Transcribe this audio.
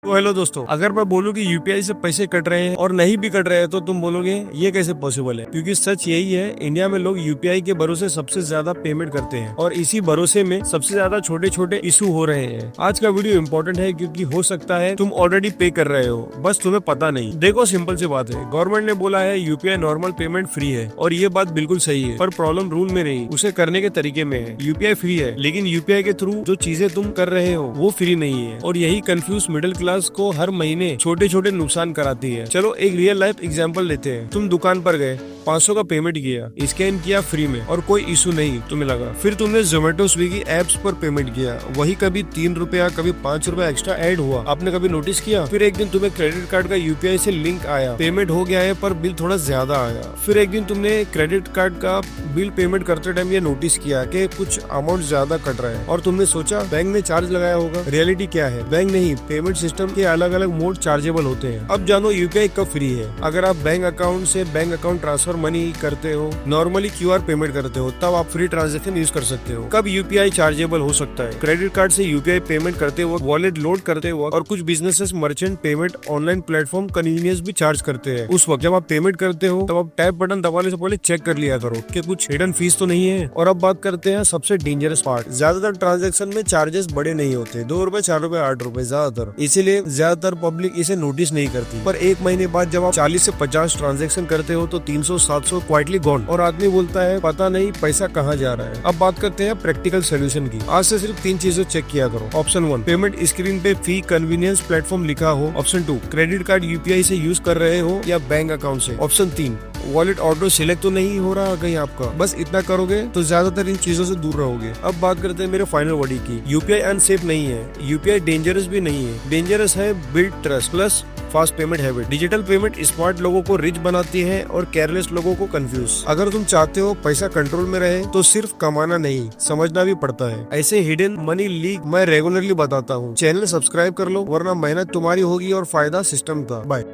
तो हेलो दोस्तों, अगर मैं बोलूं कि यूपीआई से पैसे कट रहे हैं और नहीं भी कट रहे हैं तो तुम बोलोगे ये कैसे पॉसिबल है। क्योंकि सच यही है, इंडिया में लोग यूपीआई के भरोसे सबसे ज्यादा पेमेंट करते हैं और इसी भरोसे में सबसे ज्यादा छोटे छोटे इशू हो रहे हैं। आज का वीडियो इंपॉर्टेंट है क्योंकि हो सकता है तुम ऑलरेडी पे कर रहे हो, बस तुम्हें पता नहीं। देखो, सिंपल सी बात है, गवर्नमेंट ने बोला है यूपीआई नॉर्मल पेमेंट फ्री है और ये बात बिल्कुल सही है, पर प्रॉब्लम रूल में नहीं, उसे करने के तरीके में है। यूपीआई फ्री है लेकिन यूपीआई के थ्रू जो चीजें तुम कर रहे हो वो फ्री नहीं है और यही कंफ्यूज मिडिल क्लास को हर महीने छोटे छोटे नुकसान कराती है। चलो एक रियल लाइफ एग्जांपल लेते हैं। तुम दुकान पर गए, 500 का पेमेंट किया, स्कैन किया फ्री में और कोई इशू नहीं तुम्हें लगा। फिर तुमने जोमेटो स्विगी एप्स पर पेमेंट किया, वही कभी 3 रुपया कभी 5 रुपया एक्स्ट्रा ऐड हुआ, आपने कभी नोटिस किया? फिर एक दिन तुम्हें क्रेडिट कार्ड का यूपीआई से लिंक आया, पेमेंट हो गया है पर बिल थोड़ा ज्यादा आया। फिर एक दिन तुमने क्रेडिट कार्ड का बिल पेमेंट करते टाइम ये नोटिस किया कि कुछ अमाउंट ज्यादा कट रहा है और तुमने सोचा बैंक ने चार्ज लगाया होगा। रियलिटी क्या है? बैंक नहीं, पेमेंट सिस्टम के अलग अलग मोड चार्जेबल होते हैं। अब जानो यूपीआई कब फ्री है। अगर आप बैंक अकाउंट से बैंक अकाउंट ट्रांसफर मनी करते हो, नॉर्मली क्यूआर पेमेंट करते हो, तब आप फ्री ट्रांजैक्शन यूज कर सकते हो। कब यूपीआई चार्जेबल हो सकता है? क्रेडिट कार्ड से यूपीआई पेमेंट करते वक्त, वॉलेट लोड करते वक्त और कुछ businesses merchant payment online platform convenience भी चार्ज करते हैं। उस वक्त जब आप पेमेंट करते हो तब आप टैप बटन दबाने से पहले चेक कर लिया करो कि कुछ हिडन फीस तो नहीं है। और अब बात करते हैं सबसे डेंजरस पार्ट। ज्यादातर ट्रांजेक्शन में चार्जेस बड़े नहीं होते, 2 रुपए 4 रुपए 8 रुपए ज्यादातर, इसीलिए ज्यादातर पब्लिक इसे नोटिस नहीं करती। पर एक महीने बाद जब आप 40 से 50 ट्रांजेक्शन करते हो तो 300-700 क्वाइटली गॉन और आदमी बोलता है पता नहीं पैसा कहाँ जा रहा है। अब बात करते हैं प्रैक्टिकल सोल्यूशन की। आज से सिर्फ 3 चीजें चेक किया करो। ऑप्शन 1, पेमेंट स्क्रीन पे फी कन्वीनियंस प्लेटफॉर्म लिखा हो। ऑप्शन 2, क्रेडिट कार्ड यूपीआई से यूज कर रहे हो या बैंक अकाउंट से। ऑप्शन 3, वॉलेट ऑर्डर सिलेक्ट तो नहीं हो रहा कहीं आपका। बस इतना करोगे तो ज्यादातर इन चीजों से दूर रहोगे। अब बात करते हैं मेरे फाइनल वर्डी की। यूपीआई अनसेफ नहीं है, यूपीआई डेंजरस भी नहीं है। डेंजरस है build trust plus fast payment habit. Digital payment smart लोगों को रिच बनाती है और केयरलेस लोगों को कंफ्यूज। अगर तुम चाहते हो पैसा कंट्रोल में रहे तो सिर्फ कमाना नहीं, समझना भी पड़ता है। ऐसे हिडन मनी लीक मैं रेगुलरली बताता हूँ। चैनल सब्सक्राइब कर लो वरना मेहनत तुम्हारी होगी और फायदा सिस्टम का। बाय।